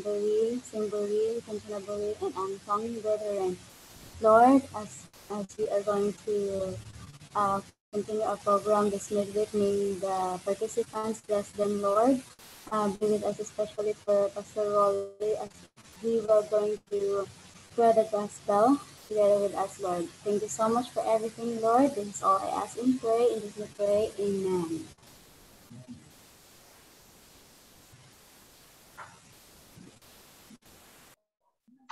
Simboril, Kanchanaburi, and Angtong brethren. Lord, as we are going to continue our program this midweek, may the participants bless them, Lord. Be with us, especially for Pastor Rolly, as he will going to spread the gospel together with us, Lord. Thank you so much for everything, Lord. This is all I ask and pray. In Jesus' name, pray. Amen.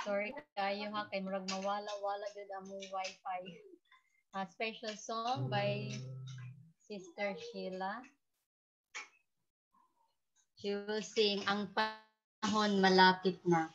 Sorry kayo ha, kay murag mawala-wala jud among wifi. A special song by Sister Sheila. She will sing Ang Panahon Malapit Na.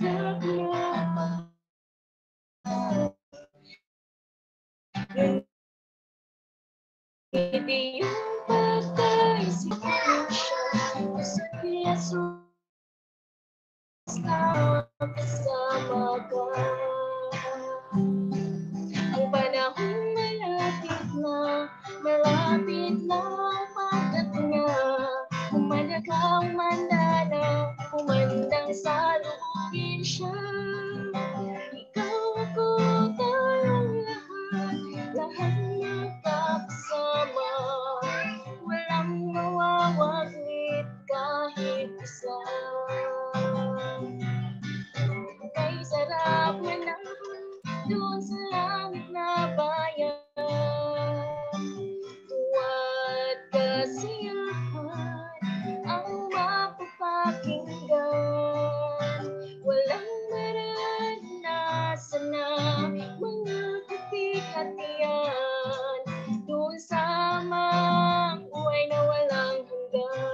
Sa buhay mo ngayon, hindi yung pagkaisip mo siya sa Yesus na kasama ka. Ang panahon malapit na pagdating niya. Umanakaw mandala, umandang salubungin siya. Ikaw ako, tayong lahat magkakasama. Walang mawawaglit kahit isa. Kay sarap manahan doon sa langit na bayan. Tuwa't kasiyahan ang mapapakinggan. Walang maranasan na mga kapihatian. Doon sa mga buhay na walang hanggan.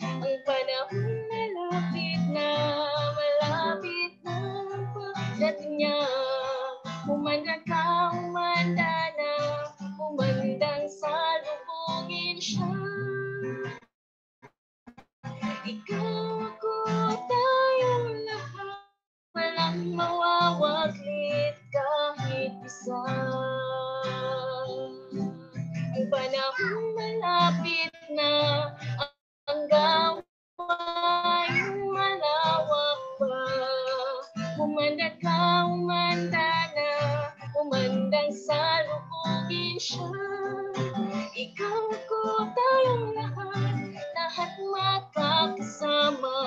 Ang panahon malapit na pagdating niya. Umanda ka, umanda na, umandang salubungin siya. Ikaw ako, tayong lahat, walang mawawaglit kahit isa. Ang panahon malapit na, ang gawain malawak pa. Umanda ka, umanda na, umandang salubungin siya. Ikaw ko, tayong lahat makakasama.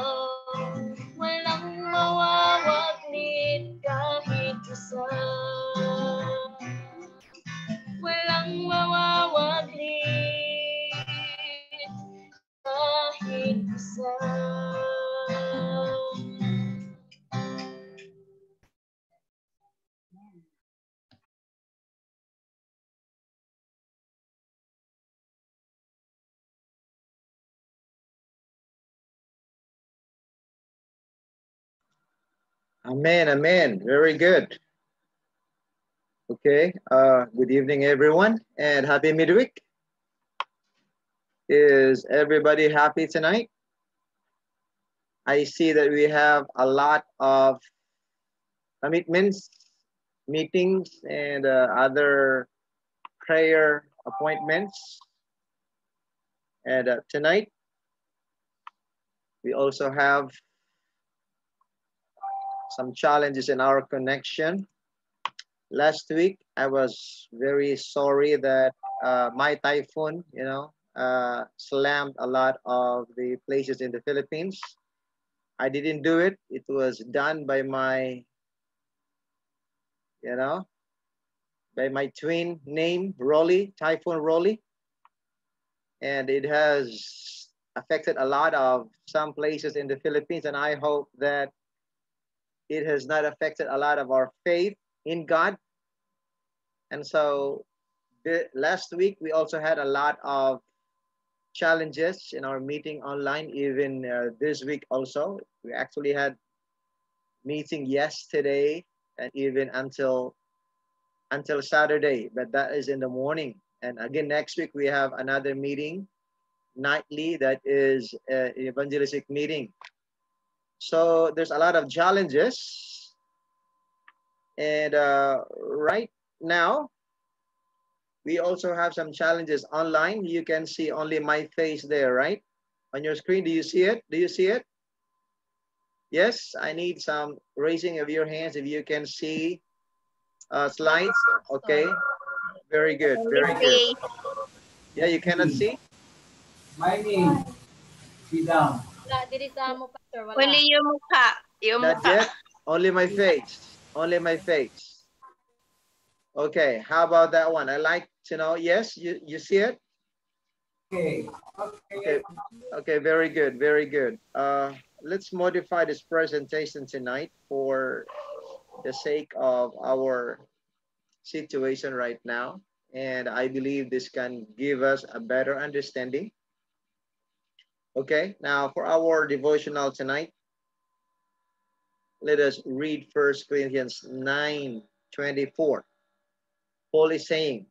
Walang mawawaglit kahit isa. Walang mawawaglit kahit isa. Amen, amen. Very good. Okay, good evening, everyone, and happy midweek. Is everybody happy tonight? I see that we have a lot of commitments, meetings, and other prayer appointments. And tonight, we also have some challenges in our connection. Last week, I was very sorry that my typhoon, slammed a lot of the places in the Philippines. I didn't do it. It was done by my, by my twin name, Rolly, Typhoon Rolly. And it has affected a lot of some places in the Philippines. And I hope that it has not affected a lot of our faith in God. And so last week, we also had a lot of challenges in our meeting online, even this week also. We actually had meeting yesterday and even until Saturday, but that is in the morning. And again, next week we have another meeting nightly that is evangelistic meeting. So there's a lot of challenges. And right now, we also have some challenges online. You can see only my face there, right? On your screen, do you see it? Do you see it? Yes, I need some raising of your hands if you can see slides. Okay, very good, very good. Okay. Yeah, you cannot see? My name, Sidam. Wala, diri sa mo, Pastor. Wala. Only yung mukha. Yung Not mukha. yet? Only my face. Only my face. Okay, how about that one? I like to know. Yes, you see it? Okay. Okay, okay, very good, very good. Let's modify this presentation tonight for the sake of our situation right now. And I believe this can give us a better understanding. Okay, now for our devotional tonight, let us read 1 Corinthians 9:24. Paul is saying,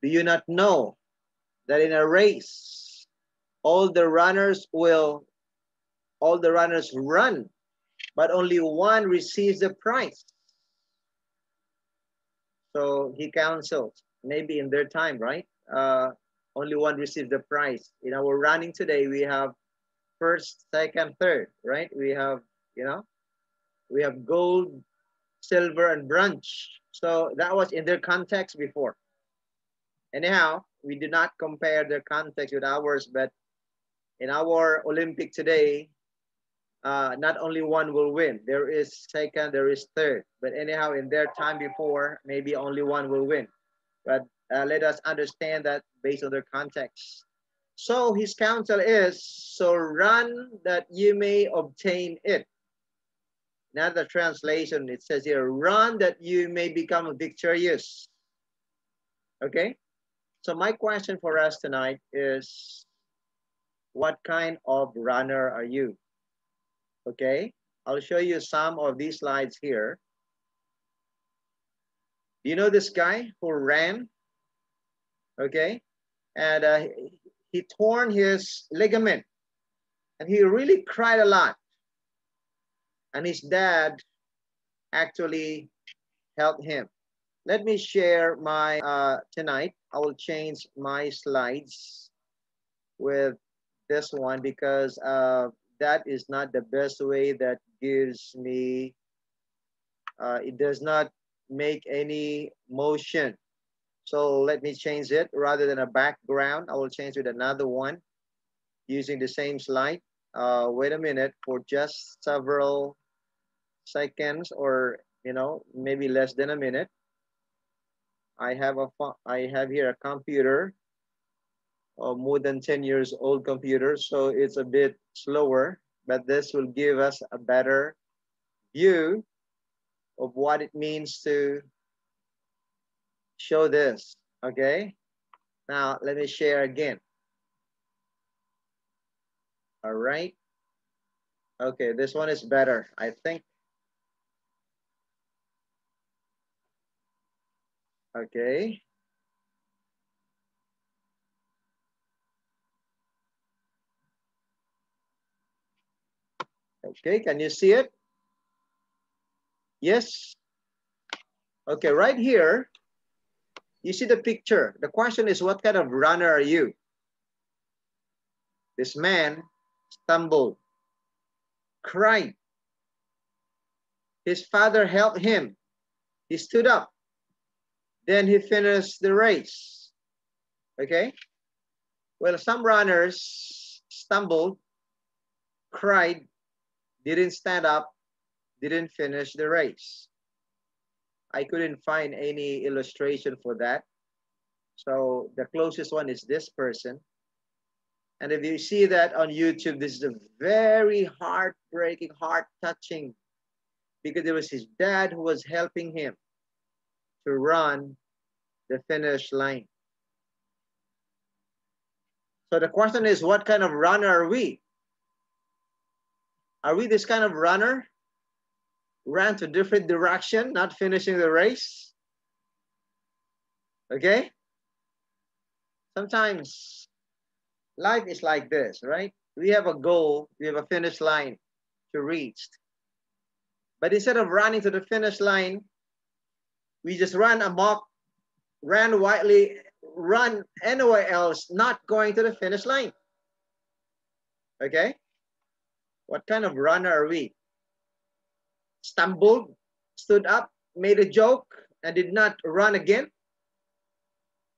do you not know that in a race, all the runners run, but only one receives the prize? So he counsels, maybe in their time, right? Only one receives the prize. In our running today, we have first, second, third, right? We have, we have gold, silver, and bronze. So that was in their context before. Anyhow, we do not compare their context with ours, but in our Olympic today, not only one will win. There is second, there is third. But anyhow, in their time before, maybe only one will win. But let us understand that based on their context. So his counsel is, so run that you may obtain it. Another translation, it says here, run that you may become victorious. Okay? So my question for us tonight is, what kind of runner are you? Okay, I'll show you some of these slides here. Do you know this guy who ran? Okay, and he torn his ligament and he really cried a lot. And his dad actually helped him. Let me share my, tonight, I will change my slides with this one because that is not the best way that gives me, it does not make any motion. So let me change it. Rather than a background, I will change with another one using the same slide. Wait a minute for just several seconds or, maybe less than a minute. I have here a computer, more than 10 years old computer, so it's a bit slower, but this will give us a better view of what it means to show this. Okay, now let me share again. All right, okay, this one is better, I think. Okay, okay, can you see it? Yes. Okay, right here you see the picture. The question is, what kind of runner are you? This man stumbled, cried. His father helped him. He stood up. Then he finished the race. Okay? Well, some runners stumbled, cried, didn't stand up, didn't finish the race. I couldn't find any illustration for that. So the closest one is this person. And if you see that on YouTube, this is a very heartbreaking, heart-touching, because it was his dad who was helping him to run the finish line. So the question is, what kind of runner are we? Are we this kind of runner? Ran to different direction, not finishing the race? Okay? Sometimes life is like this, right? We have a goal, we have a finish line to reach. But instead of running to the finish line, we just run amok, ran widely, run anywhere else, not going to the finish line. Okay? What kind of runner are we? Stumbled, stood up, made a joke, and did not run again?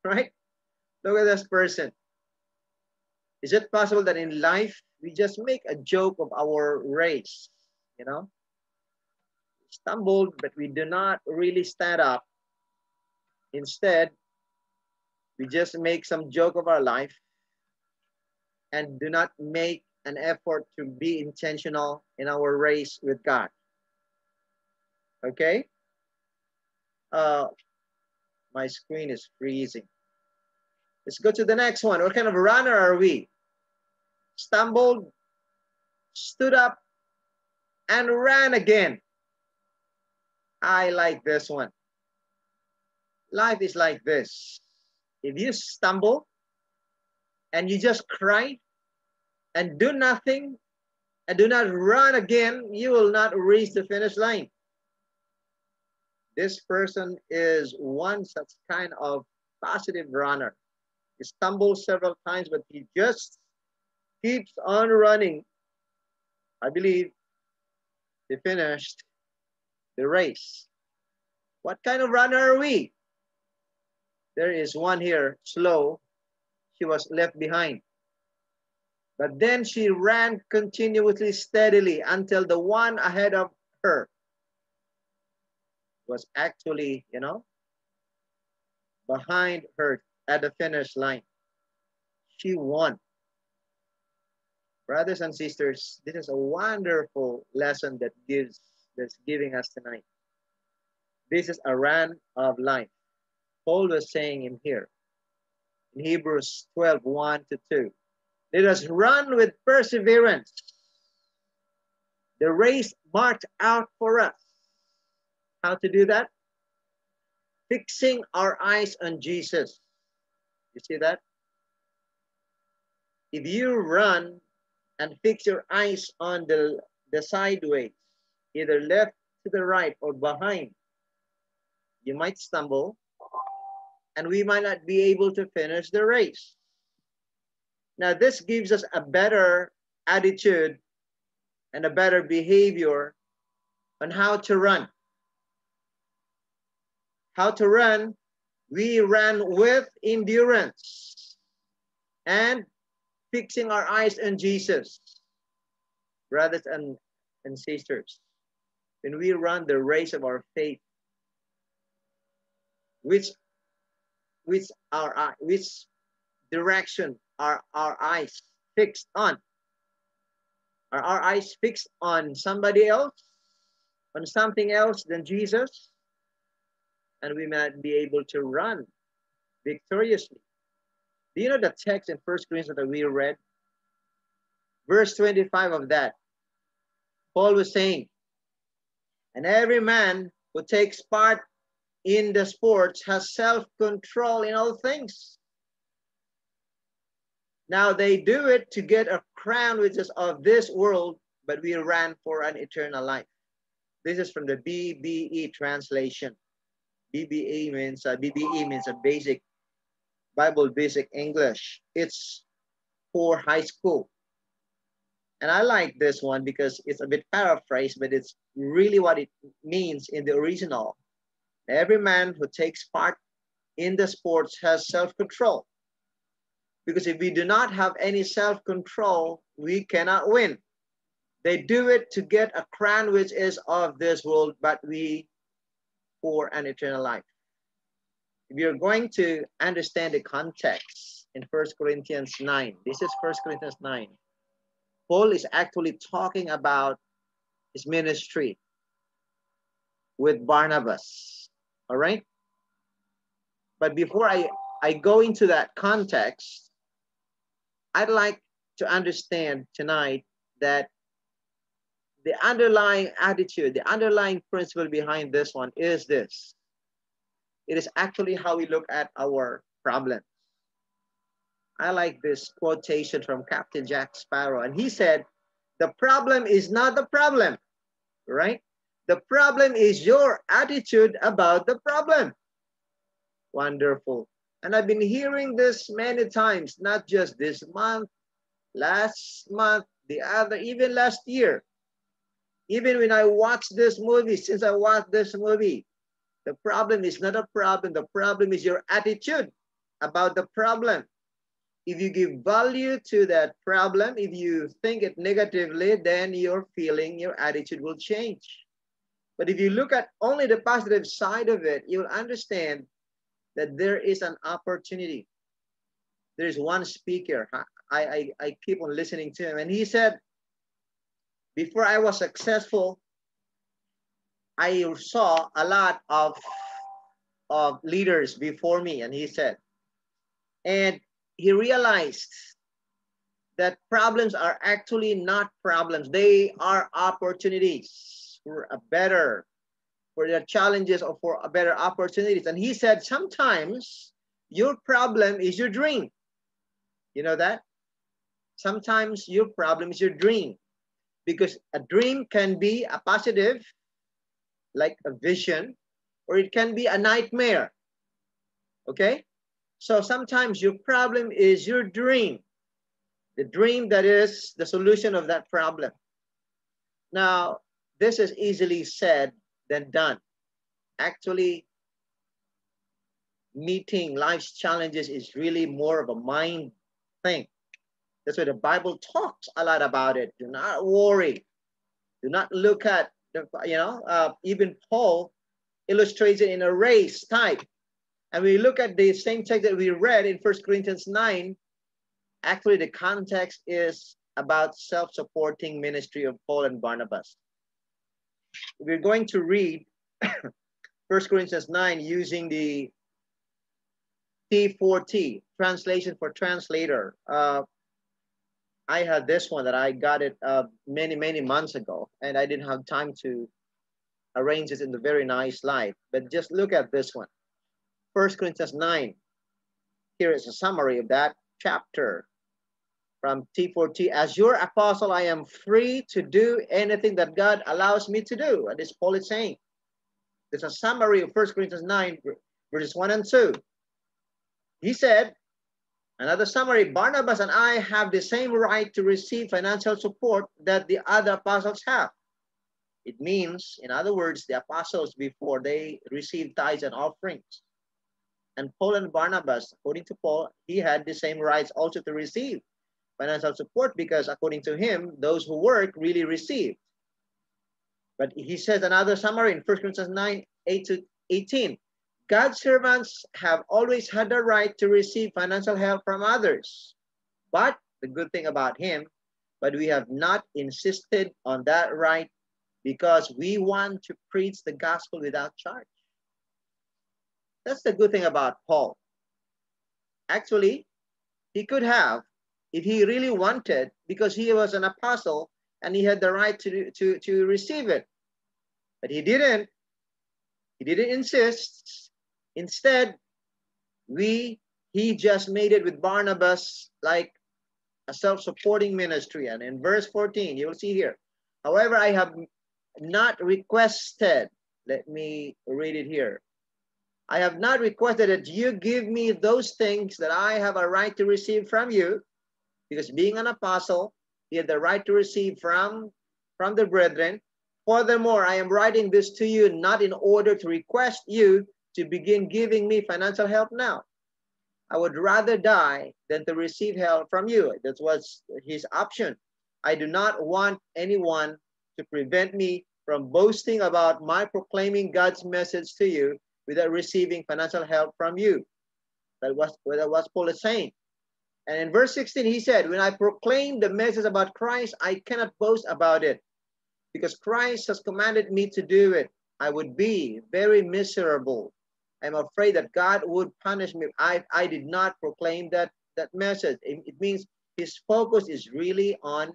Right? Look at this person. Is it possible that in life, we just make a joke of our race? You know? Stumbled, but we do not really stand up. Instead, we just make some joke of our life and do not make an effort to be intentional in our race with God. Okay? My screen is freezing. Let's go to the next one. What kind of runner are we? Stumbled, stood up, and ran again. I like this one. Life is like this. If you stumble and you just cry and do nothing and do not run again, you will not reach the finish line. This person is one such kind of positive runner. He stumbles several times, but he just keeps on running. I believe he finished the race. What kind of runner are we? There is one here, slow. She was left behind. But then she ran continuously, steadily, until the one ahead of her was actually, behind her at the finish line. She won. Brothers and sisters, this is a wonderful lesson that's giving us tonight. This is a run of life. Paul was saying in here, in Hebrews 12, 1-2. Let us run with perseverance the race marked out for us. How to do that? Fixing our eyes on Jesus. You see that? If you run and fix your eyes on the sideways, either left to the right or behind, you might stumble and we might not be able to finish the race. Now, this gives us a better attitude and a better behavior on how to run. How to run, we ran with endurance and fixing our eyes on Jesus. Brothers and sisters, when we run the race of our faith, which direction are our eyes fixed on? Are our eyes fixed on somebody else, on something else than Jesus? And we might be able to run victoriously. Do you know the text in 1 Corinthians that we read? Verse 25 of that. Paul was saying, and every man who takes part in the sports has self-control in all things. Now they do it to get a crown which is of this world, but we ran for an eternal life. This is from the BBE translation. BBE means a basic Bible, basic English. It's for high school. And I like this one because it's a bit paraphrased, but it's really what it means in the original. Every man who takes part in the sports has self-control. Because if we do not have any self-control, we cannot win. They do it to get a crown which is of this world, but we for an eternal life. If you're going to understand the context in 1 Corinthians 9, this is 1 Corinthians 9. Paul is actually talking about his ministry with Barnabas, all right? But before I go into that context, I'd like to understand tonight that the underlying attitude, the underlying principle behind this one is this. It is actually how we look at our problems. I like this quotation from Captain Jack Sparrow. And he said, the problem is not the problem, right? The problem is your attitude about the problem. Wonderful. And I've been hearing this many times, not just this month, last month, the other, even last year. Even when I watched this movie, since I watched this movie, the problem is not a problem. The problem is your attitude about the problem. If you give value to that problem, if you think it negatively, then your feeling, your attitude will change. But if you look at only the positive side of it, you'll understand that there is an opportunity. There's one speaker, I keep on listening to him, and he said, before I was successful, I saw a lot of leaders before me, and he said, and he realized that problems are actually not problems. They are opportunities for a better, for the challenges or for a better opportunities. And he said, sometimes your problem is your dream. You know that? Sometimes your problem is your dream, because a dream can be a positive, like a vision, or it can be a nightmare. Okay? So sometimes your problem is your dream, the dream that is the solution of that problem. Now, this is easily said than done. Actually, meeting life's challenges is really more of a mind thing. That's why the Bible talks a lot about it. Do not worry. Do not look at, even Paul illustrates it in a race type. And we look at the same text that we read in 1 Corinthians 9. Actually, the context is about self-supporting ministry of Paul and Barnabas. We're going to read 1 Corinthians 9 using the T4T, translation for translator. I had this one that I got it many months ago, and I didn't have time to arrange it in the very nice light. But just look at this one. 1 Corinthians 9. Here is a summary of that chapter from T4T. As your apostle, I am free to do anything that God allows me to do. And this Paul is saying. There's a summary of 1 Corinthians 9, verses 1 and 2. He said, another summary, Barnabas and I have the same right to receive financial support that the other apostles have. It means, in other words, the apostles before they received tithes and offerings. And Paul and Barnabas, according to Paul, he had the same rights also to receive financial support, because according to him, those who work really receive. But he says another summary in 1 Corinthians 9, 8 to 18. God's servants have always had the right to receive financial help from others. But the good thing about him, but we have not insisted on that right because we want to preach the gospel without charge. That's the good thing about Paul. Actually, he could have, if he really wanted, because he was an apostle and he had the right to receive it. But he didn't. He didn't insist. Instead, he just made it with Barnabas like a self-supporting ministry. And in verse 14, you will see here, however, I have not requested, let me read it here. I have not requested that you give me those things that I have a right to receive from you, because being an apostle, he had the right to receive from the brethren. Furthermore, I am writing this to you not in order to request you to begin giving me financial help now. I would rather die than to receive help from you. That was his option. I do not want anyone to prevent me from boasting about my proclaiming God's message to you without receiving financial help from you. That was what Paul is saying. And in verse 16, he said, when I proclaim the message about Christ, I cannot boast about it, because Christ has commanded me to do it. I would be very miserable. I'm afraid that God would punish me if I did not proclaim that message. It means his focus is really on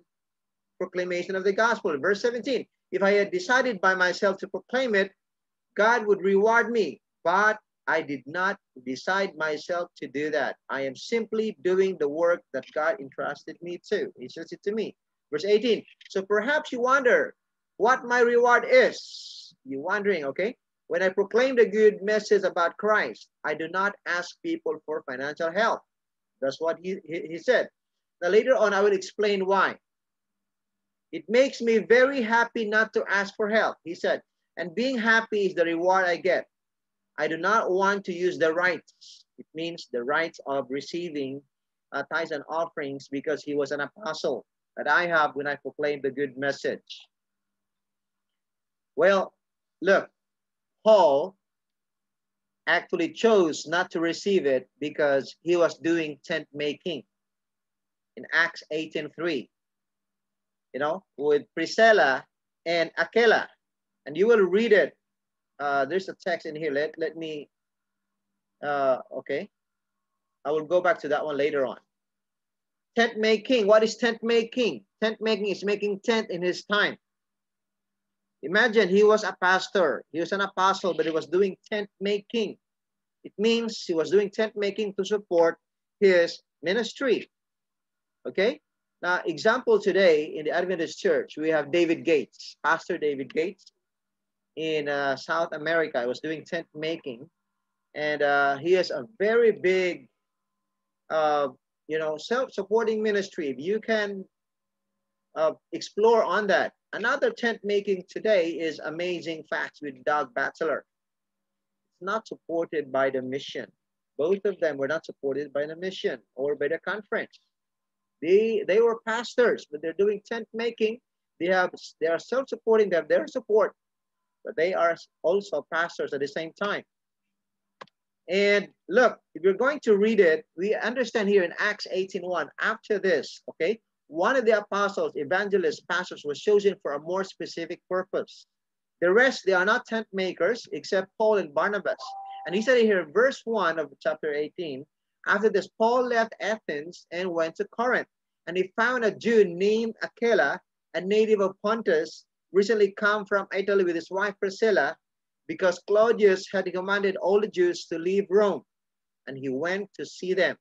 proclamation of the gospel. Verse 17, if I had decided by myself to proclaim it, God would reward me, but I did not decide myself to do that. I am simply doing the work that God entrusted me to. He says it to me. Verse 18, so perhaps you wonder what my reward is. You're wondering, okay? When I proclaim the good message about Christ, I do not ask people for financial help. That's what he said. Now later on, I will explain why. It makes me very happy not to ask for help, he said. And being happy is the reward I get. I do not want to use the rights. It means the rights of receiving tithes and offerings because he was an apostle that I have when I proclaim the good message. Well, look, Paul actually chose not to receive it because he was doing tent making in Acts 18:3, you know, with Priscilla and Aquila. And you will read it. There's a text in here. Let me, okay. I will go back to that one later on. Tent making. What is tent making? Tent making is making tent in his time. Imagine he was a pastor. He was an apostle, but he was doing tent making. It means he was doing tent making to support his ministry. Okay? Now, example today in the Adventist Church, we have David Gates, Pastor David Gates in South America. He was doing tent making. And he has a very big, you know, self-supporting ministry. If you can explore on that. Another tent making today is Amazing Facts with Doug Batchelor. It's not supported by the mission. Both of them were not supported by the mission or by the conference. They were pastors, but they're doing tent making. They are self-supporting, they have their support, but they are also pastors at the same time. And look, if you're going to read it, we understand here in Acts 18:1, after this, okay, one of the apostles, evangelists, pastors was chosen for a more specific purpose. The rest, they are not tent makers except Paul and Barnabas. And he said here, verse 1 of chapter 18, after this, Paul left Athens and went to Corinth. And he found a Jew named Aquila, a native of Pontus, recently come from Italy with his wife Priscilla, because Claudius had commanded all the Jews to leave Rome. And he went to see them.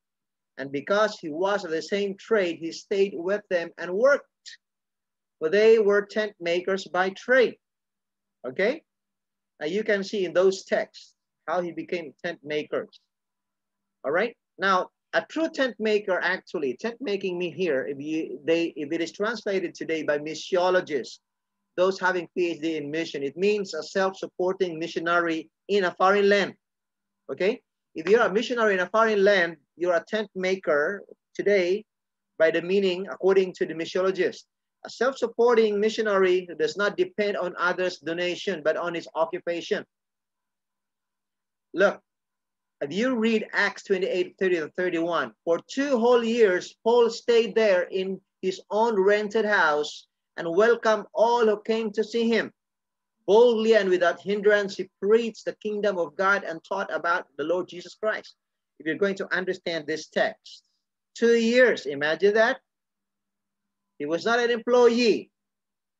And because he was of the same trade, he stayed with them and worked. For they were tent makers by trade. Okay? Now you can see in those texts how he became tent makers. All right? Now, a true tent maker, actually, tent making me here, if it is translated today by missiologists, those having PhD in mission, it means a self-supporting missionary in a foreign land. Okay? If you're a missionary in a foreign land, you're a tent maker today by the meaning, according to the missiologist. A self-supporting missionary who does not depend on others' donation, but on his occupation. Look, if you read Acts 28:30-31, for 2 whole years, Paul stayed there in his own rented house and welcomed all who came to see him. Boldly and without hindrance, he preached the kingdom of God and taught about the Lord Jesus Christ. If you're going to understand this text, 2 years, imagine that. He was not an employee.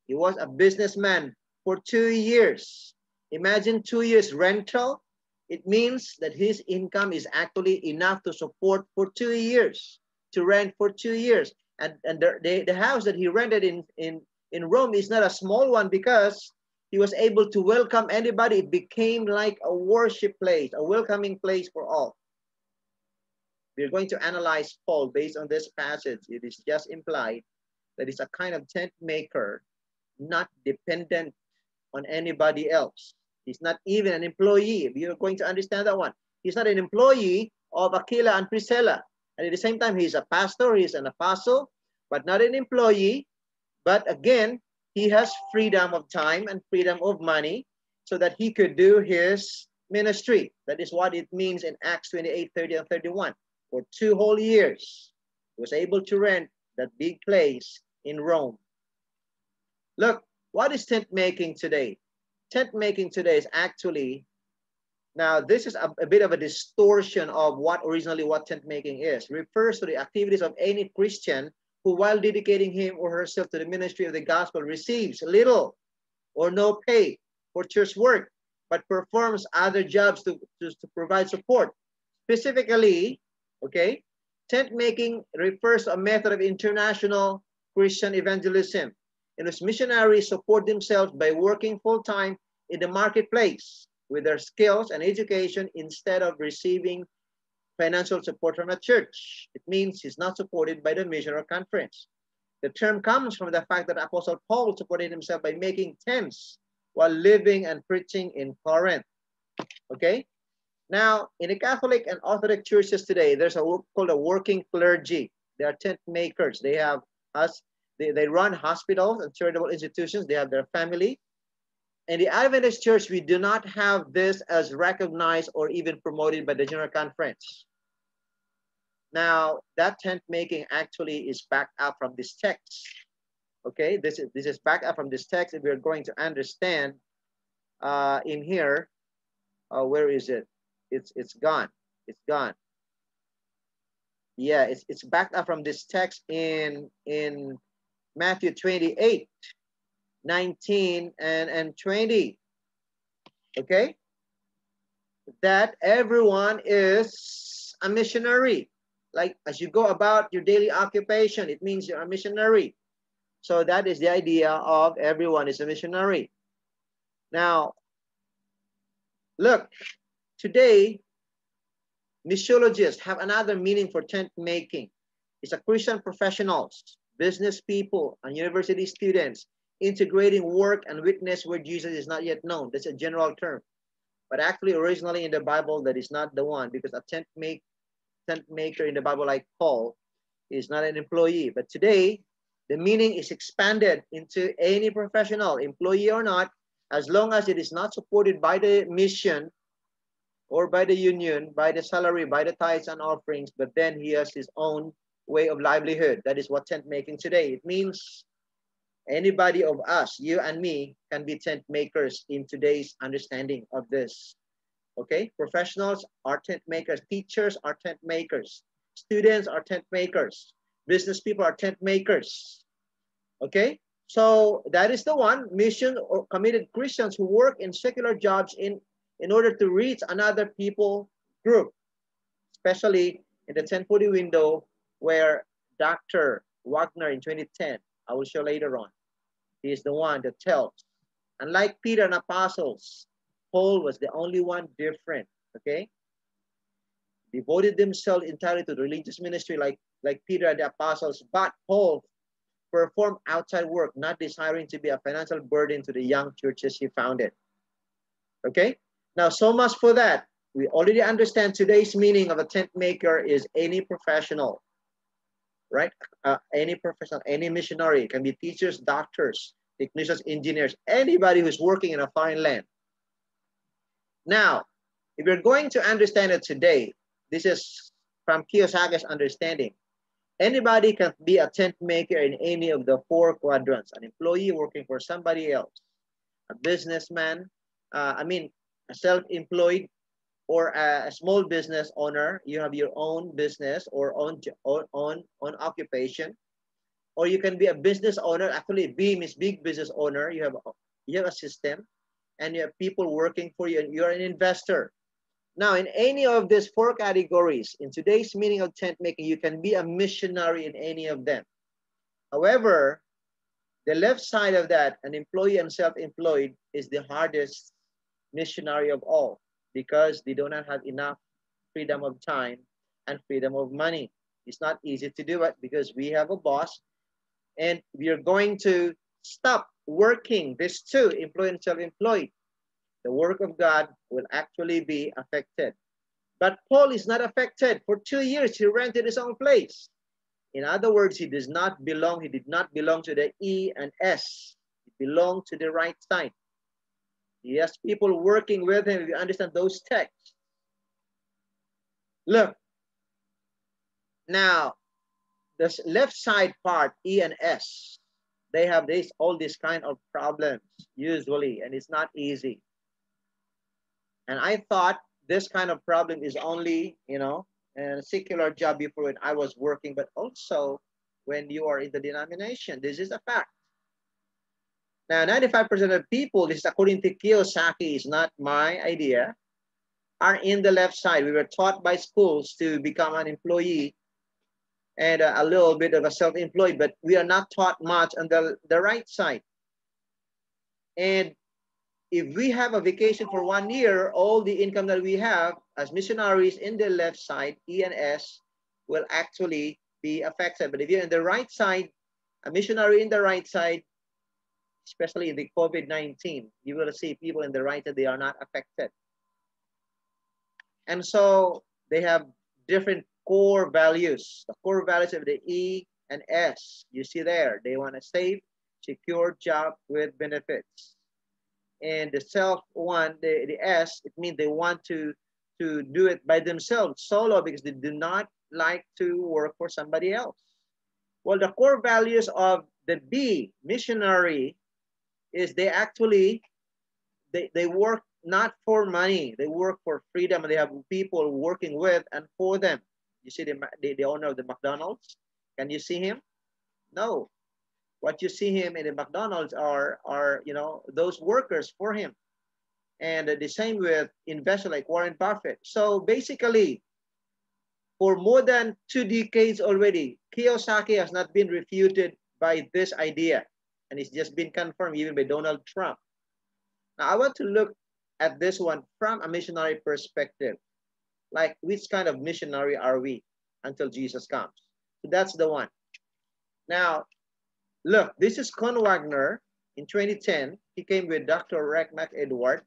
He was a businessman for 2 years. Imagine 2 years rental. It means that his income is actually enough to support for 2 years, to rent for 2 years. And the house that he rented in Rome is not a small one because he was able to welcome anybody. It became like a worship place, a welcoming place for all. We're going to analyze Paul based on this passage. It is just implied that he's a kind of tent maker, not dependent on anybody else. He's not even an employee. If you're going to understand that one, he's not an employee of Aquila and Priscilla. And at the same time, he's a pastor, he's an apostle, but not an employee. But again, he has freedom of time and freedom of money so that he could do his ministry. That is what it means in Acts 28:30-31. For 2 whole years, he was able to rent that big place in Rome. Look, what is tent making today? Tent making today is actually Now, this is a bit of a distortion of what originally what tent making is. Refers to the activities of any Christian who, while dedicating him or herself to the ministry of the gospel, receives little or no pay for church work, but performs other jobs to provide support. Specifically, okay, tent making refers to a method of international Christian evangelism in which missionaries support themselves by working full-time in the marketplace with their skills and education instead of receiving financial support from a church. It means he's not supported by the mission or conference. The term comes from the fact that Apostle Paul supported himself by making tents while living and preaching in Corinth. Okay? Now, in the Catholic and Orthodox churches today, there's a work called a working clergy. They are tent makers. They have they run hospitals and charitable institutions. They have their family. In the Adventist Church, we do not have this as recognized or even promoted by the General Conference. Now, that tent making actually is backed up from this text. Okay, this is backed up from this text. If we're going to understand in here, where is it? It's gone. It's gone. Yeah, it's backed up from this text in Matthew 28. 19 and 20. Okay, that everyone is a missionary. Like as you go about your daily occupation, it means you're a missionary. So that is the idea of everyone is a missionary. Now, look, today missiologists have another meaning for tent making. It's a Christian professionals, business people, and university students integrating work and witness where Jesus is not yet known. That's a general term. But actually, originally in the Bible, that is not the one, because a tent maker in the Bible, like Paul, is not an employee. But today, the meaning is expanded into any professional, employee or not, as long as it is not supported by the mission or by the union, by the salary, by the tithes and offerings, but then he has his own way of livelihood. That is what tent making today. It means anybody of us, you and me, can be tent makers in today's understanding of this. Okay, professionals are tent makers, teachers are tent makers, students are tent makers, business people are tent makers. Okay, so that is the one, mission or committed Christians who work in secular jobs in order to reach another people group, especially in the 1040 window where Dr. Wagner in 2010, I will show later on. He is the one that tells. Unlike Peter and apostles, Paul was the only one different, okay? Devoted themselves entirely to the religious ministry like Peter and the apostles, but Paul performed outside work, not desiring to be a financial burden to the young churches he founded. Okay? Now, so much for that. We already understand today's meaning of a tent maker is any professional. Right? Any professional, any missionary. It can be teachers, doctors, technicians, engineers, anybody who's working in a foreign land. Now, if you're going to understand it today, this is from Kiyosaki's understanding. Anybody can be a tent maker in any of the four quadrants. An employee working for somebody else, a businessman, a self-employed, or a small business owner. You have your own business or own occupation, or you can be a business owner. Actually, B means big business owner. You have a system, and you have people working for you, and you're an investor. Now, in any of these four categories, in today's meaning of tent making, you can be a missionary in any of them. However, the left side of that, an employee and self-employed, is the hardest missionary of all, because they do not have enough freedom of time and freedom of money. It's not easy to do it because we have a boss, and we are going to stop working, these two, employed and self-employed. The work of God will actually be affected. But Paul is not affected. For 2 years, he rented his own place. In other words, he did not belong to the E and S. He belonged to the right side. He has people working with him. If you understand those texts. Look. Now, this left side part, E and S, they have all these kind of problems usually, and it's not easy. And I thought this kind of problem is only, a secular job before when I was working, but also when you are in the denomination. This is a fact. Now, 95% of people, this is according to Kiyosaki, is not my idea, are in the left side. We were taught by schools to become an employee and a little bit of a self-employed, but we are not taught much on the right side. And if we have a vacation for 1 year, all the income that we have as missionaries in the left side, E and S, will actually be affected. But if you're in the right side, a missionary in the right side, especially in the COVID-19, you will see people in the right side, they are not affected. And so they have different core values. The core values of the E and S, you see there, they want a safe, secure job with benefits. And the self one, the S, it means they want to do it by themselves, solo, because they do not like to work for somebody else. Well, the core values of the B, missionary, is they actually, they work not for money, they work for freedom, and they have people working with and for them. You see the owner of the McDonald's? Can you see him? No. What you see him in the McDonald's are those workers for him. And the same with investors like Warren Buffett. So basically, for more than 2 decades already, Kiyosaki has not been refuted by this idea. And it's just been confirmed even by Donald Trump. Now, I want to look at this one from a missionary perspective. Like, which kind of missionary are we until Jesus comes? So that's the one. Now, look, this is Con Wagner in 2010. He came with Dr. Rick McEdward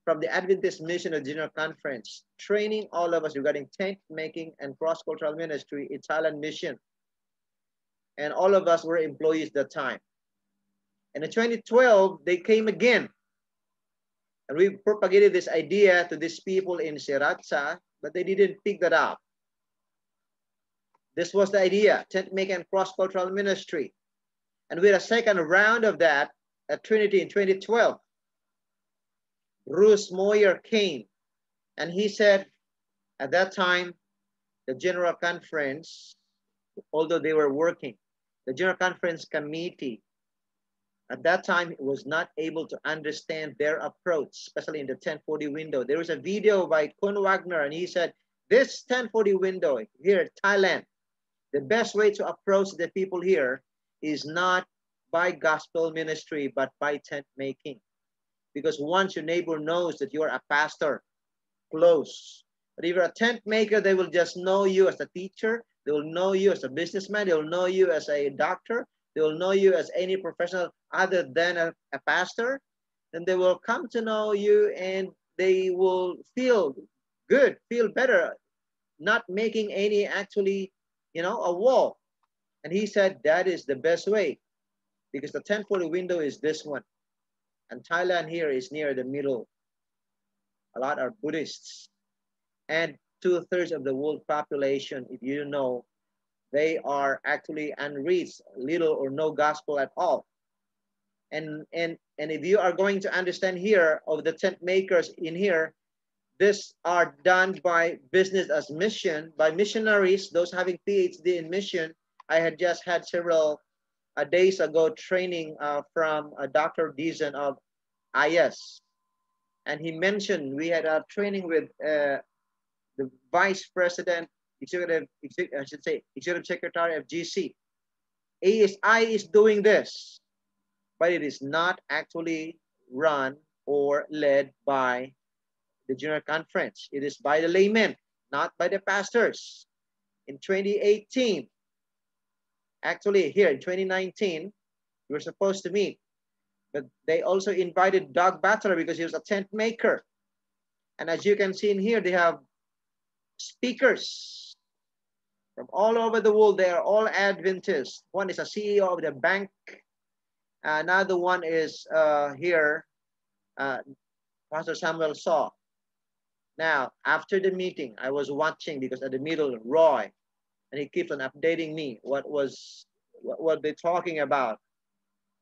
from the Adventist Mission of General Conference, training all of us regarding tent making and cross-cultural ministry in Thailand mission. And all of us were employees at that time. And in 2012, they came again. And we propagated this idea to these people in Siratsa, but they didn't pick that up. This was the idea, tent making and cross-cultural ministry. And we had a second round of that at Trinity in 2012. Bruce Moyer came, and he said at that time, the General Conference, although they were working, the General Conference Committee at that time was not able to understand their approach, especially in the 1040 window. There was a video by Kun Wagner, and he said, this 1040 window here in Thailand, the best way to approach the people here is not by gospel ministry, but by tent making. Because once your neighbor knows that you are a pastor, close. But if you're a tent maker, they will just know you as a teacher. They will know you as a businessman. They will know you as a doctor. They will know you as any professional other than a pastor. Then they will come to know you, and they will feel good, feel better, not making any actually, a wall. And he said that is the best way, because the 1040 window is this one. And Thailand here is near the middle. A lot are Buddhists. And 2/3 of the world population, if you know, they are actually unreached, little or no gospel at all. And if you are going to understand here of the tent makers in here, these are done by business as mission, by missionaries, those having PhD in mission. I had just had several days ago training from Dr. Deason of IS. And he mentioned we had a training with the Vice President, Executive Secretary of GC. ASI is doing this, but it is not actually run or led by the General Conference. It is by the laymen, not by the pastors. In 2018, actually here in 2019, we were supposed to meet, but they also invited Doug Butler because he was a tent maker. And as you can see in here, they have speakers from all over the world. They are all Adventists. One is a CEO of the bank. Another one is here, Pastor Samuel Saw. Now, after the meeting, I was watching because at the middle, Roy, and he keeps on updating me what they're talking about.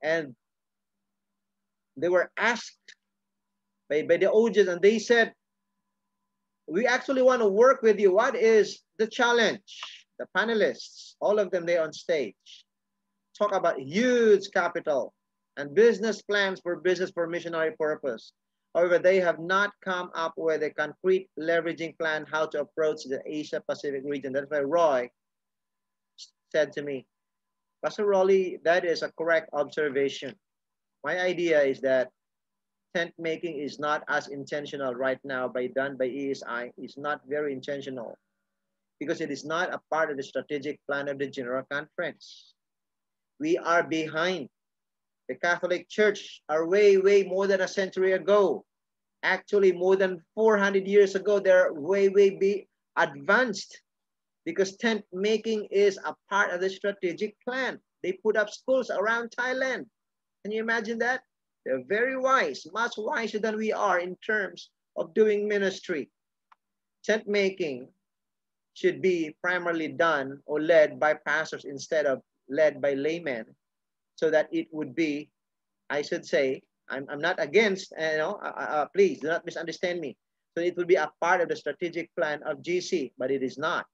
And they were asked by the audience, and they said, We actually want to work with you. What is the challenge? The panelists, all of them there on stage, talk about huge capital and business plans for missionary purpose. However, they have not come up with a concrete leveraging plan how to approach the Asia Pacific region. That's why Roy said to me, Pastor Rolly, that is a correct observation. My idea is that tent making is not as intentional right now done by ESI. It's not very intentional because it is not a part of the strategic plan of the General Conference. We are behind. The Catholic Church are way more than a century ago. Actually, more than 400 years ago, they're way advanced because tent making is a part of the strategic plan. They put up schools around Thailand. Can you imagine that? They're very wise, much wiser than we are in terms of doing ministry. Tent making should be primarily done or led by pastors instead of led by laymen, so that it would be, I should say, I'm not against, please do not misunderstand me. So it will be a part of the strategic plan of GC, but it is not.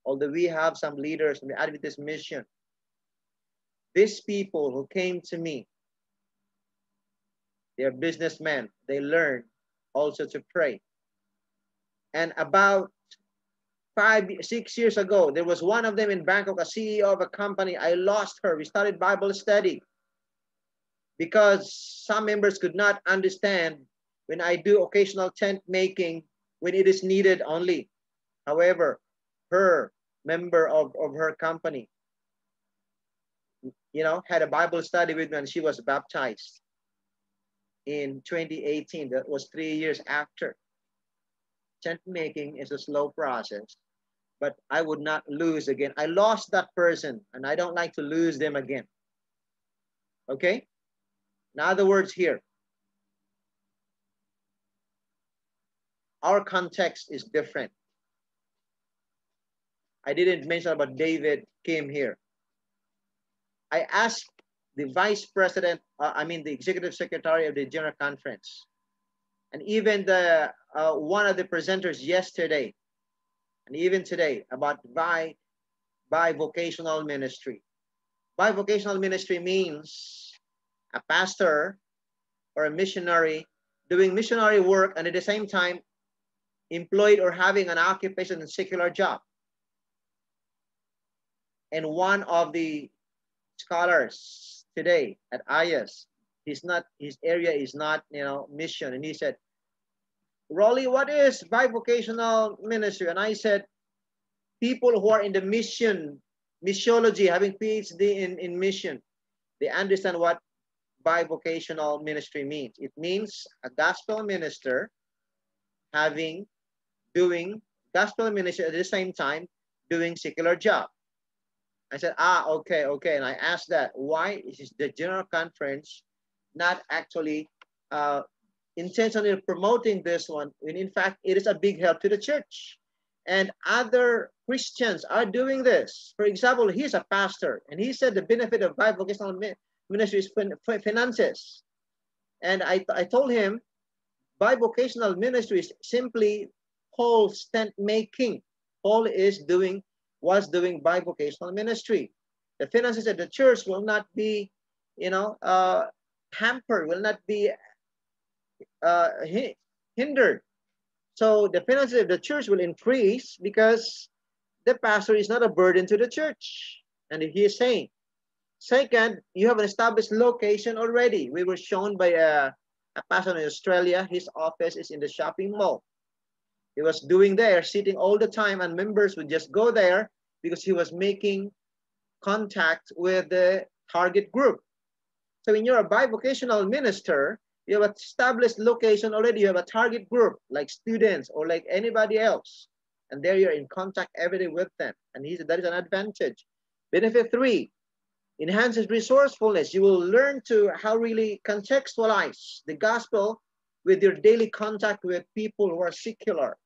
Although we have some leaders in the Adventist mission, these people who came to me, they're businessmen. They learn also to pray. And about 5-6 years ago, there was one of them in Bangkok, a CEO of a company. I lost her. We started Bible study because some members could not understand when I do occasional tent making when it is needed only. However, her member of her company, had a Bible study with me and she was baptized in 2018. That was 3 years after. Tent making is a slow process, but I would not lose again. I lost that person and I don't like to lose them again. Okay? In other words here, our context is different. I didn't mention about David Kim here. I asked the vice president, the executive secretary of the General Conference, and even the one of the presenters yesterday, and even today, about bivocational ministry. Bivocational ministry means a pastor or a missionary doing missionary work and at the same time employed or having an occupation and secular job. And one of the scholars today at IAS, his area is not mission, and he said, Rolly, what is bivocational ministry? And I said, people who are in the missiology, having PhD in mission, they understand what bivocational ministry means. It means a gospel minister doing gospel ministry at the same time doing secular job. I said, okay. And I asked that, why is the General Conference not actually intentionally promoting this one, when in fact it is a big help to the church? And other Christians are doing this. For example, he's a pastor, and he said the benefit of bivocational ministry is finances. And I told him, bivocational ministry is simply Paul's tent making. Paul was doing bivocational ministry. The finances of the church will not be, hampered, will not be hindered. So the finances of the church will increase because the pastor is not a burden to the church. And he is saying, second, you have an established location already. We were shown by a pastor in Australia. His office is in the shopping mall. He was doing there, sitting all the time, and members would just go there because he was making contact with the target group. So when you're a bivocational minister, you have an established location already. You have a target group like students or like anybody else. And there you're in contact every day with them. And that is an advantage. Benefit 3, enhances resourcefulness. You will learn to how really contextualize the gospel with your daily contact with people who are secular.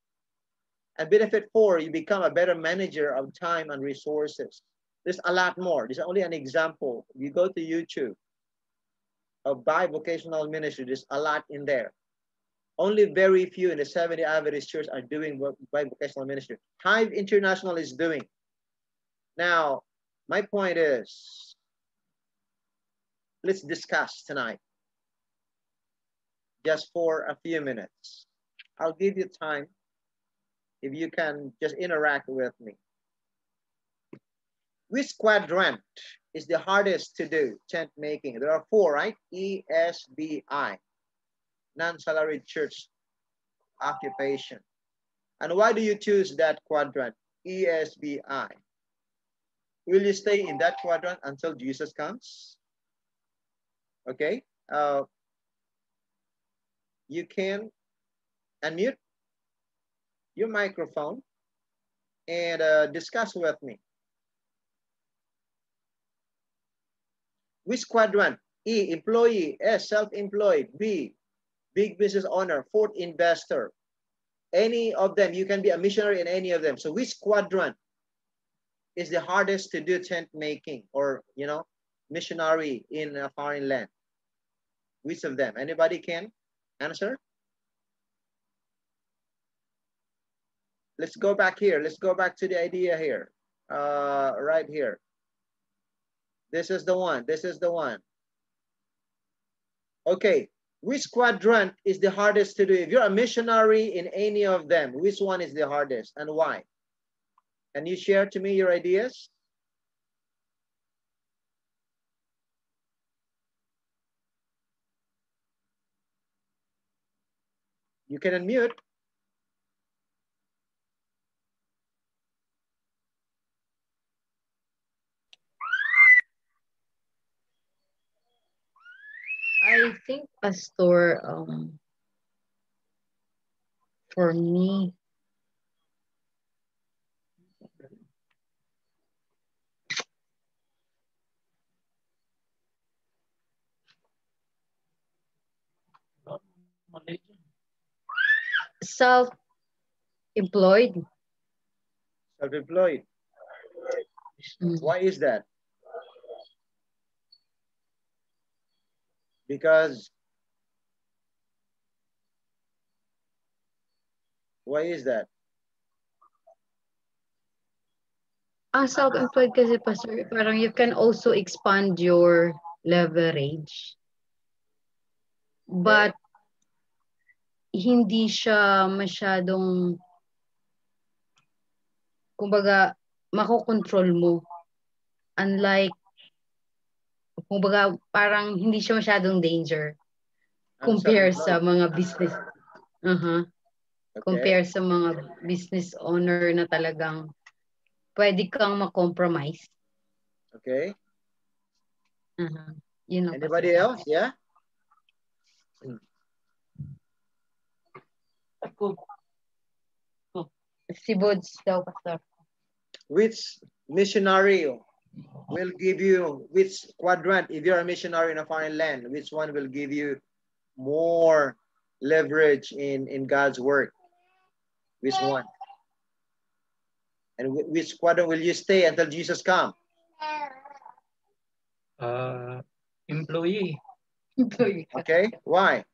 And benefit 4, you become a better manager of time and resources. There's a lot more. This is only an example. You go to YouTube of bivocational ministry, there's a lot in there. Only very few in the 70 Adventist church are doing what bivocational ministry. Hive International is doing. Now, my point is, let's discuss tonight. Just for a few minutes. I'll give you time if you can just interact with me. Which quadrant is the hardest to do tent making? There are 4, right? ESBI, non-salaried church occupation. And why do you choose that quadrant, ESBI? Will you stay in that quadrant until Jesus comes? Okay. You can unmute your microphone and discuss with me. Which quadrant? E, employee. S, self-employed. B, big business owner. 4th, investor. Any of them. You can be a missionary in any of them. So which quadrant is the hardest to do tent making or, you know, missionary in a foreign land? Which of them? Anybody can answer? Let's go back here. Let's go back to the idea here. Right here. This is the one. This is the one. Okay. Which quadrant is the hardest to do? If you're a missionary in any of them, which one is the hardest and why? Can you share to me your ideas? You can unmute. I think, Pastor, for me, self-employed. Self-employed. Why is that? Because why is that? Self-employed kasi, Pastor, parang you can also expand your leverage. But hindi siya masyadong, kumbaga, makokontrol mo. Unlike, kumbaga, parang hindi siya masyadong danger compare sa mga business. Compare sa mga business owner na talagang pwede kang ma-compromise. Okay. You know, anybody else? Yeah. Si Bods daw, Pastor. Which missionary will give you, which quadrant, if you're a missionary in a foreign land, which one will give you more leverage in God's work? Which one? And which quadrant will you stay until Jesus comes? Employee. Okay, why?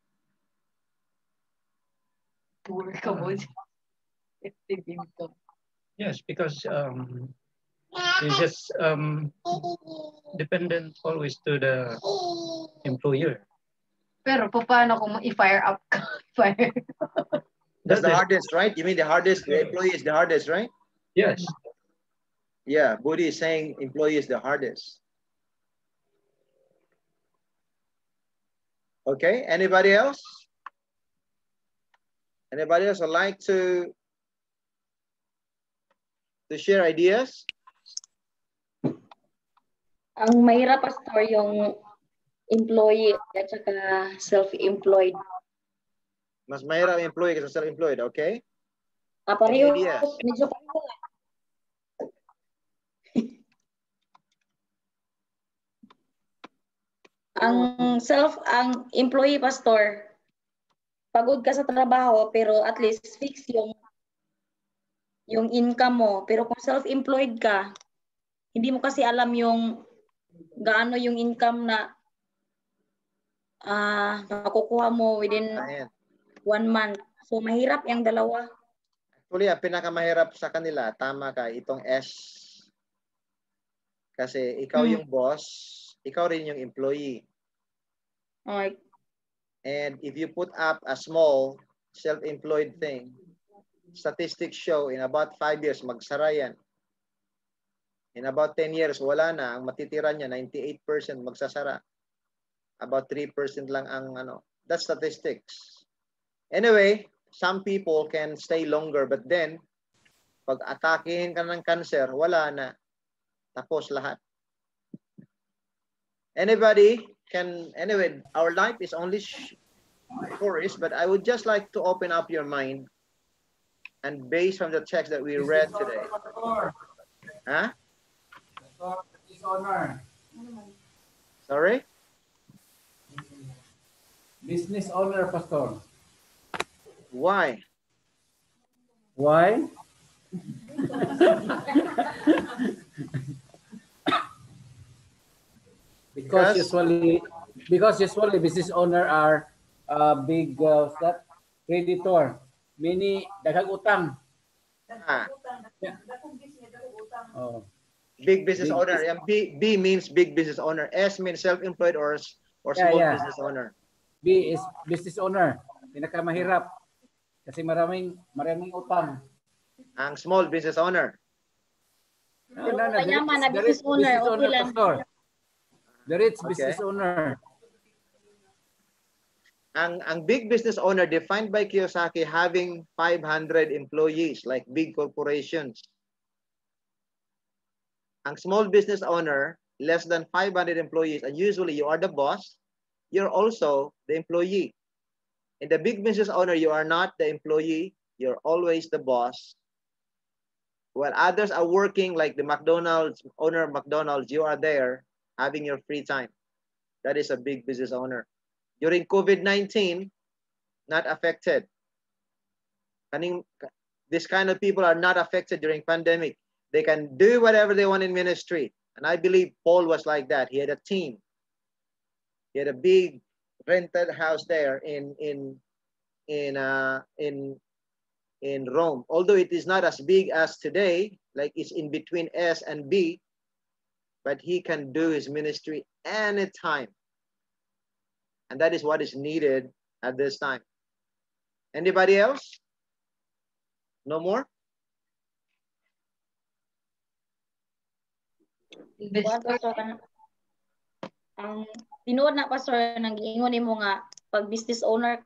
Yes, because it's just dependent always to the employer. Pero paano kung i-fire up ka? Fire. That's the hardest, right? You mean the hardest, the employee is the hardest, right? Yes. Yeah, Bodhi is saying employee is the hardest. Okay, anybody else? Anybody else would like to share ideas? Ang mahirap, Pastor, yung employee at saka self-employed. Mas mahirap employee kaysa self-employed, okay? Pareho, ideas? medyo pareho. Ang employee, Pastor, pagod ka sa trabaho pero at least fix yung income mo. Pero kung self-employed ka, hindi mo kasi alam yung gaano yung income na makukuha mo within 1 month. So mahirap yung dalawa. Actually, ang pinakamahirap sa kanila, tama ka, itong S. Kasi ikaw yung boss, ikaw rin yung employee. Okay. And if you put up a small self-employed thing, statistics show in about 5 years, magsara yan. In about 10 years, wala na. Ang matitira niya, 98% magsasara. About 3% lang ang ano. That's statistics. Anyway, some people can stay longer, but then, pag atakihin ka ng cancer, wala na. Tapos lahat. Anybody can, anyway, our life is only tourist, but I would just like to open up your mind and based on the text that we read today. Huh? Business owner. Sorry? Business owner, Pastor. Why? Why? Because usually business owner are big creditor. Many daghang utang. Oh. Big business Big owner. And B means big business owner. S means self-employed or small business owner. B is business owner. Pinakamahirap. Kasi maraming utang. Ang small business owner. Mayaman na business owner, okay lang. Pastor. The rich Okay. business owner. Ang big business owner defined by Kiyosaki having 500 employees like big corporations. Ang small business owner, less than 500 employees, and usually you are the boss, you're also the employee. In the big business owner, you are not the employee, you're always the boss. While others are working like the McDonald's, owner of McDonald's, you are there having your free time. That is a big business owner. During COVID-19, not affected. This kind of people are not affected during pandemic. They can do whatever they want in ministry. And I believe Paul was like that. He had a team. He had a big rented house there in Rome. Although it is not as big as today, like it's in between S and B, but he can do his ministry anytime. And that is what is needed at this time. Anybody else? No more? Ang tinuod na pastor nang giingon nimo nga pag business owner,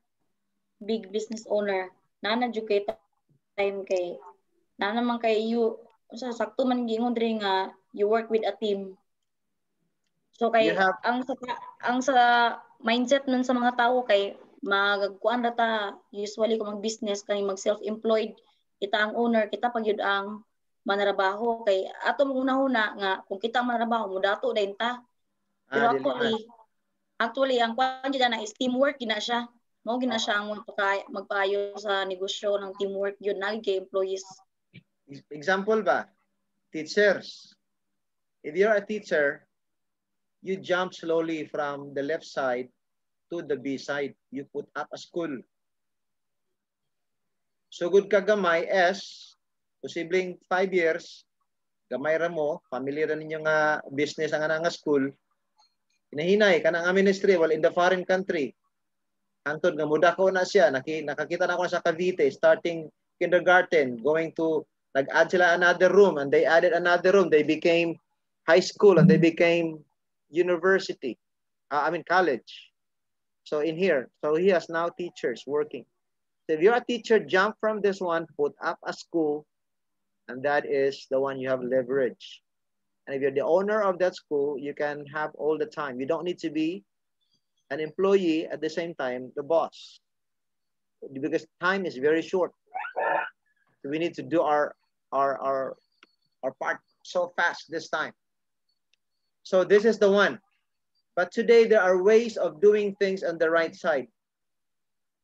big business owner, na-educate time kay na naman kay you sa sakto man giingon diri nga you work with a team. So kay ang sa mindset nun sa mga tao kay magkuan ra ta usually kung mag-business kay mag-self-employed kita ang owner, kita pag yun ang manarabaho kay ato una-una nga kung kita ang manarabaho mo dato dayon ta. Pero actually ang kwan dyan na is teamwork gina siya. Mao gina siya ang magpaayo sa negosyo ng teamwork yun naging kay employees. Example ba? Teachers. If you're a teacher, you jump slowly from the left side to the B side. You put up a school. So good ka gamay, S, posibleng 5 years, gamay ra mo, familiar ninyo nga business ang nga school, hinahinay ka ng ministry while in the foreign country. Antod nga muda ko na siya, nakakita na ako sa Cavite, starting kindergarten, going to, nag-add sila another room, and they added another room. They became high school, and they became university. College. So in here, so he has now teachers working. So if you're a teacher, jump from this one, put up a school, and that is the one you have leverage. And if you're the owner of that school, you can have all the time. You don't need to be an employee at the same time, the boss. Because time is very short. So we need to do our part so fast this time. So this is the one. But today there are ways of doing things on the right side.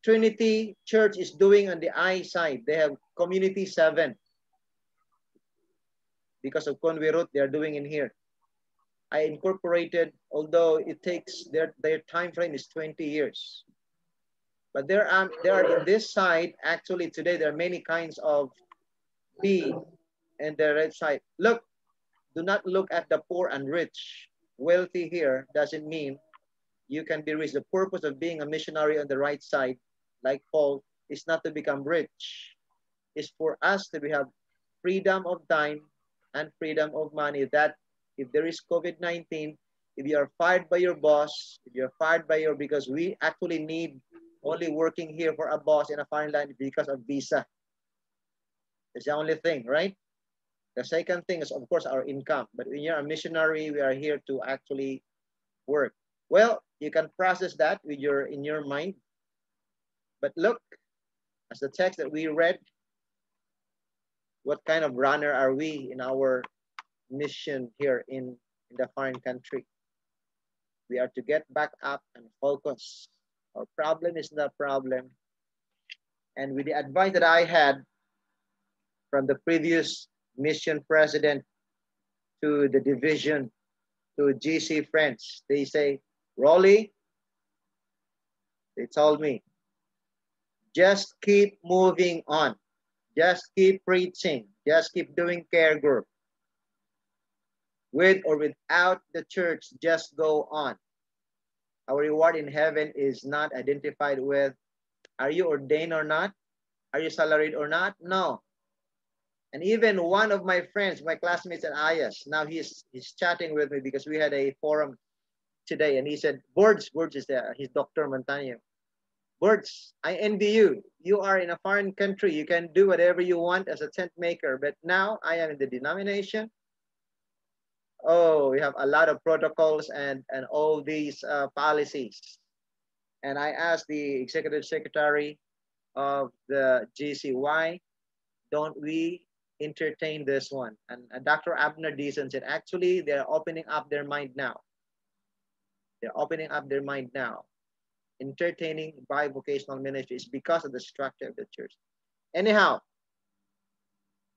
Trinity Church is doing on the I side. They have Community 7. Because of Conway Road, they are doing in here. I incorporated, although it takes, their time frame is 20 years. But there are in this side, actually today, there are many kinds of B and the red side. Look, do not look at the poor and rich. Wealthy here doesn't mean you can be rich. The purpose of being a missionary on the right side, like Paul, is not to become rich. It's for us to have freedom of time and freedom of money. That if there is COVID-19, if you are fired by your boss, if you're fired by because we actually need only working here for a boss in a foreign land because of visa. It's the only thing, right? The second thing is, of course, our income. But when you're a missionary, we are here to actually work. Well, you can process that with in your mind. But look, as the text that we read, what kind of runner are we in our mission here in the foreign country? We are to get back up and focus. Our problem is the problem. And with the advice that I had from the previous mission president to the division, to GC friends, they say, Rolly, they told me, just keep moving on. Just keep preaching. Just keep doing care group. With or without the church, just go on. Our reward in heaven is not identified with, are you ordained or not? Are you salaried or not? No. And even one of my friends, my classmates at IAS, now he's chatting with me because we had a forum today, and he said, Birds is there, he's Dr. Montaño. Birds, I envy you. You are in a foreign country. You can do whatever you want as a tent maker. But now I am in the denomination. Oh, we have a lot of protocols and all these policies. And I asked the executive secretary of the GC, why don't we entertain this one? And Dr. Abner Deason said, actually, they're opening up their mind now. They're opening up their mind now. Entertaining bivocational ministry is because of the structure of the church. Anyhow,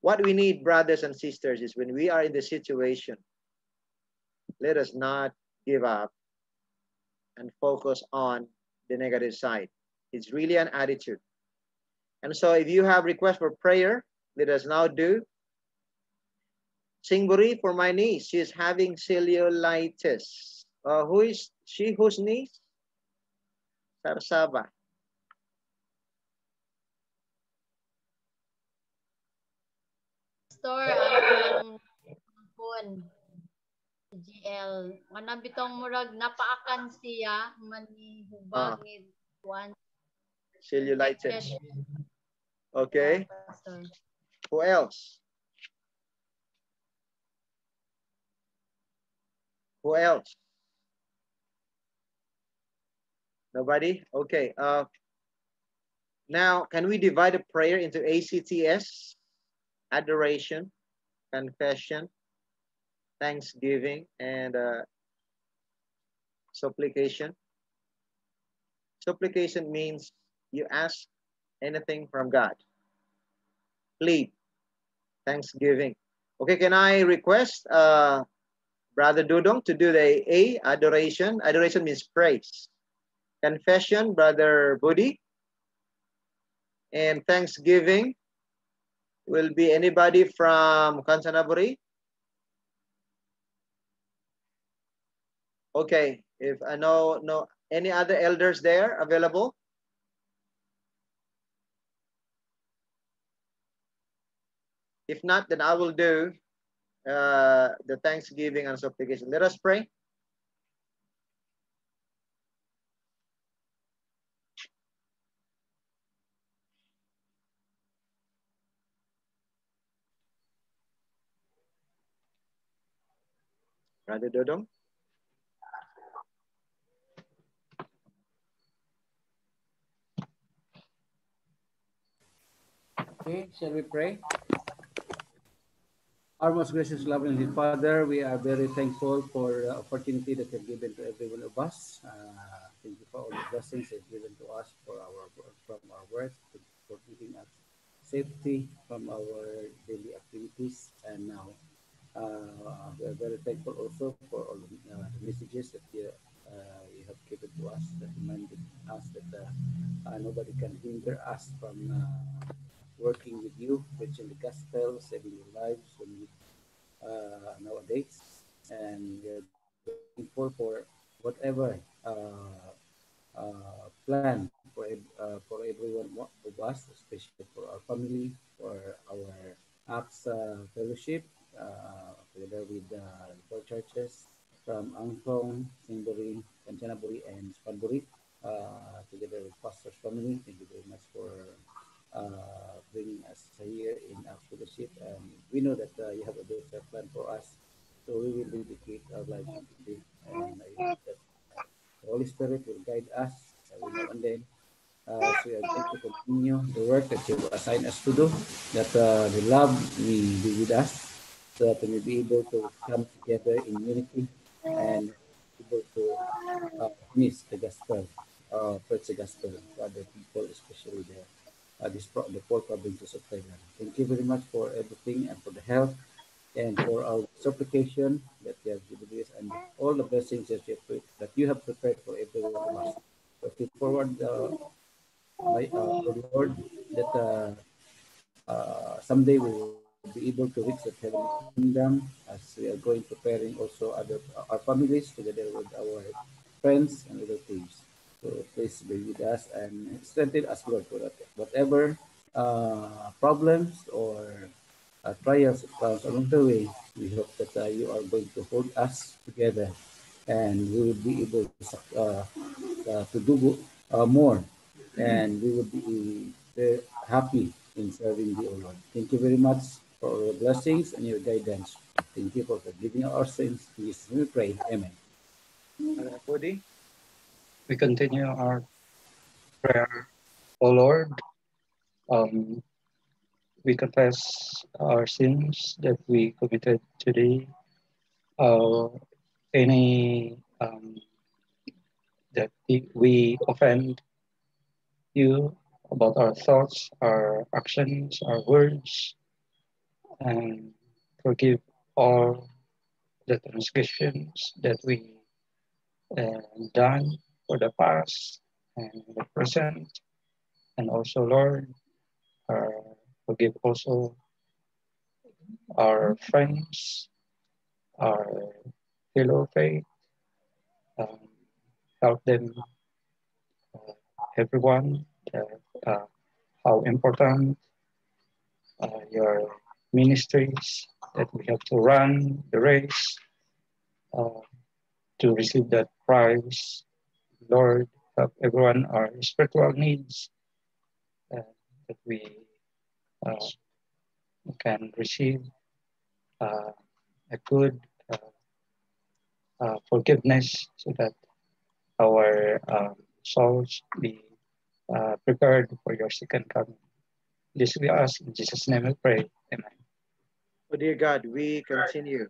what we need, brothers and sisters, is when we are in the situation, let us not give up and focus on the negative side. It's really an attitude. And so if you have requests for prayer, let us now do. Singburi for my niece. She is having cellulitis. Who is she? Whose niece? Sarsaba. Store ang phone. GL. Manang bitong murag napaakan siya manihubag ni one. Cellulitis. Okay. Who else? Who else? Nobody? Okay. Now, can we divide a prayer into ACTS, adoration, confession, thanksgiving, and supplication? Supplication means you ask anything from God. Plead, thanksgiving. Okay, can I request Brother Dudong to do the A, adoration? Adoration means praise. Confession, Brother Budi. And thanksgiving will be anybody from Kanchanaburi? Okay, if I know any other elders there available? If not, then I will do the thanksgiving and supplication. Let us pray. Brother Dodong. Okay, shall we pray? Our most gracious, loving Father, we are very thankful for the opportunity that you've given to every one of us. Thank you for all the blessings you've given to us from our work, for giving us safety from our daily activities. And now we are very thankful also for all the messages that you you have given to us, that reminded us that nobody can hinder us from working with you, preaching the gospel, saving your lives when we, nowadays. And we are thankful for whatever plan for everyone of us, especially for our family, for our Acts fellowship, together with the four churches from Angkong, Singburi, Kanchanaburi, and Spanburi, together with Pastor's family. Thank you very much for bringing us here in our fellowship. And we know that you have a better plan for us, so we will dedicate our lives to you. And I hope that the Holy Spirit will guide us every now and then as we are going to continue the work that you assigned us to do, that the love we be with us, so that we may be able to come together in unity and able to finish the gospel, preach the gospel to other people, especially the poor provinces of Thailand. Thank you very much for everything and for the help and for our supplication that you have given us and all the blessings that you have prepared for every one of us. Looking forward, the Lord, that someday we will be able to reach that heavenly kingdom as we are going preparing also our families together with our friends and relatives. So please be with us and strengthen us, Lord, for that. Whatever problems or trials that comes along the way, we hope that you are going to hold us together and we will be able to do more, and we will be very happy in serving the Lord. Thank you very much for your blessings and your guidance. Thank you for forgiving our sins. In Jesus' name we pray. Amen. Cody? We continue our prayer. O Lord, um, we confess our sins that we committed today. Any that we offend you about our thoughts, our actions, our words, and forgive all the transgressions that we done for the past and the present, and also, Lord, forgive also our friends, our fellow faith, um, help them, everyone, uh, how important your ministries that we have to run the race uh, to receive that prize. Lord, help everyone our spiritual needs that we uh, can receive uh, a good forgiveness so that our souls be prepared for your second coming. This we ask in Jesus' name we pray. Amen. Oh, dear God, we continue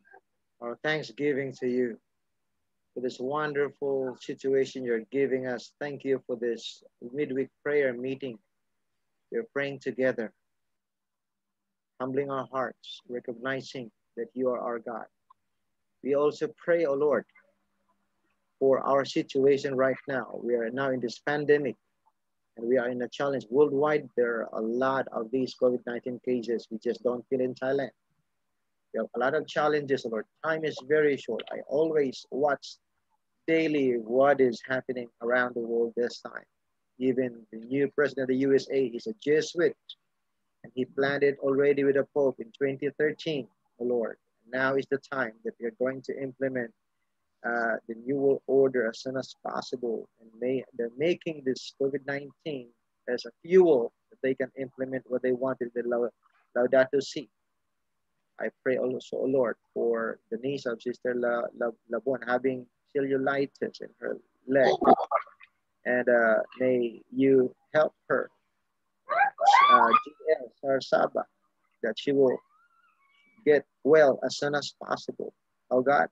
our thanksgiving to you for this wonderful situation you're giving us. Thank you for this midweek prayer meeting. We're praying together, humbling our hearts, recognizing that you are our God. We also pray, oh Lord, for our situation right now. We are now in this pandemic and we are in a challenge worldwide. There are a lot of these COVID-19 cases. We just don't feel in Thailand. We have a lot of challenges. Our time is very short. I always watch daily what is happening around the world this time. Even the new president of the USA is a Jesuit, and he planned it already with the Pope in 2013, oh Lord. Now is the time that we are going to implement the new world order as soon as possible. And they're making this COVID-19 as a fuel that they can implement what they wanted with Laudato Si. I pray also, oh Lord, for the niece of Sister Labon having cellulitis in her leg. And may you help her, GL Sarsaba, that she will get well as soon as possible. Oh God,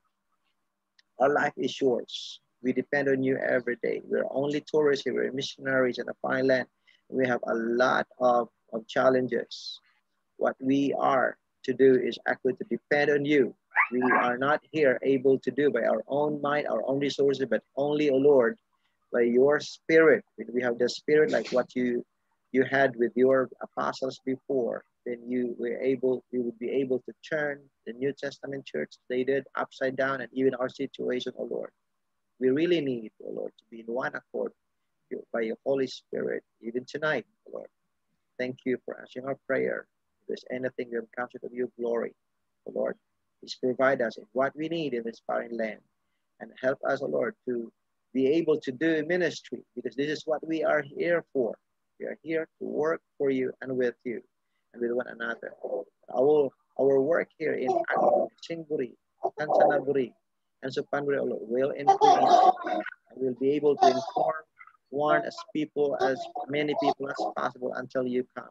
our life is yours. We depend on you every day. We're only tourists here. We're missionaries in a foreign land. We have a lot of challenges. What we are to do is actually to depend on you We are not here able to do by our own mind, our own resources, but only, O Lord, by your Spirit. When we have the Spirit like what you had with your apostles before, then you would be able to turn the New Testament church they did upside down, and even our situation, O Lord. We really need, O Lord, to be in one accord by your Holy Spirit, even tonight, O Lord. Thank you for answering our prayer. If there's anything we have captured of your glory, O Lord, please provide us in what we need in this barren land, and help us, O Lord, to be able to do ministry, because this is what we are here for. We are here to work for you and with you and with one another. Our work here in Singguri, Kanchanaburi, and Supanduri, O Lord, will increase, and we'll be able to inform, warn as many people as possible until you come,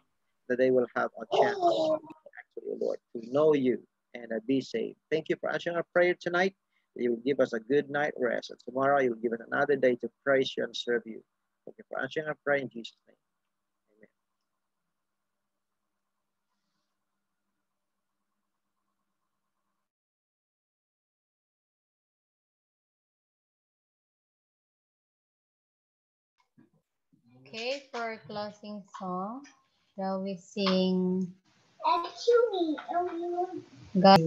that they will have a chance, actually, O Lord, to know you and be saved. Thank you for answering our prayer tonight. You will give us a good night rest, and tomorrow you will give us another day to praise you and serve you. Thank you for answering our prayer in Jesus' name. Amen. Okay, for our closing song, shall we sing God?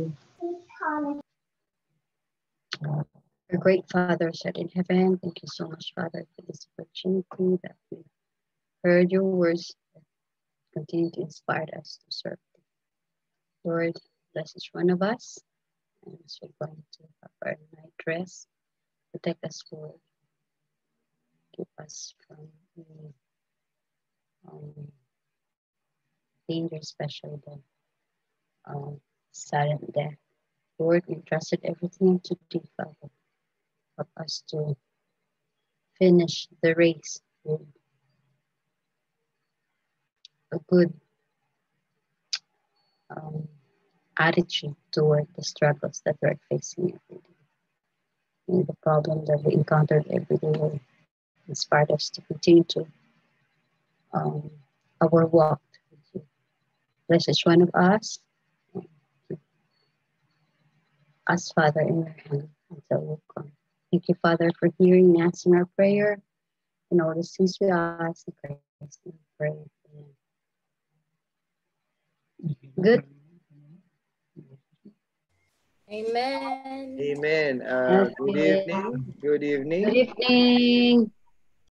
Our great Father set in heaven, thank you so much, Father, for this opportunity that we heard your words that continue to inspire us to serve you. Lord, bless each one of us, and as we're going to have our night rest, protect us, Lord. Keep us from any danger, especially the sudden death. Lord, we trusted everything into thee, Father. Help us to finish the race with a good attitude toward the struggles that we're facing every day. And the problems that we encountered every day will inspire us to continue to our walk with you. Bless each one of us. Keep us, Father, in your hand until we come. Thank you, Father, for hearing and answering our prayer and all the things we ask in Christ's name. Pray. Amen. Good. Amen. Amen. Good Okay. evening. Good evening. Good evening.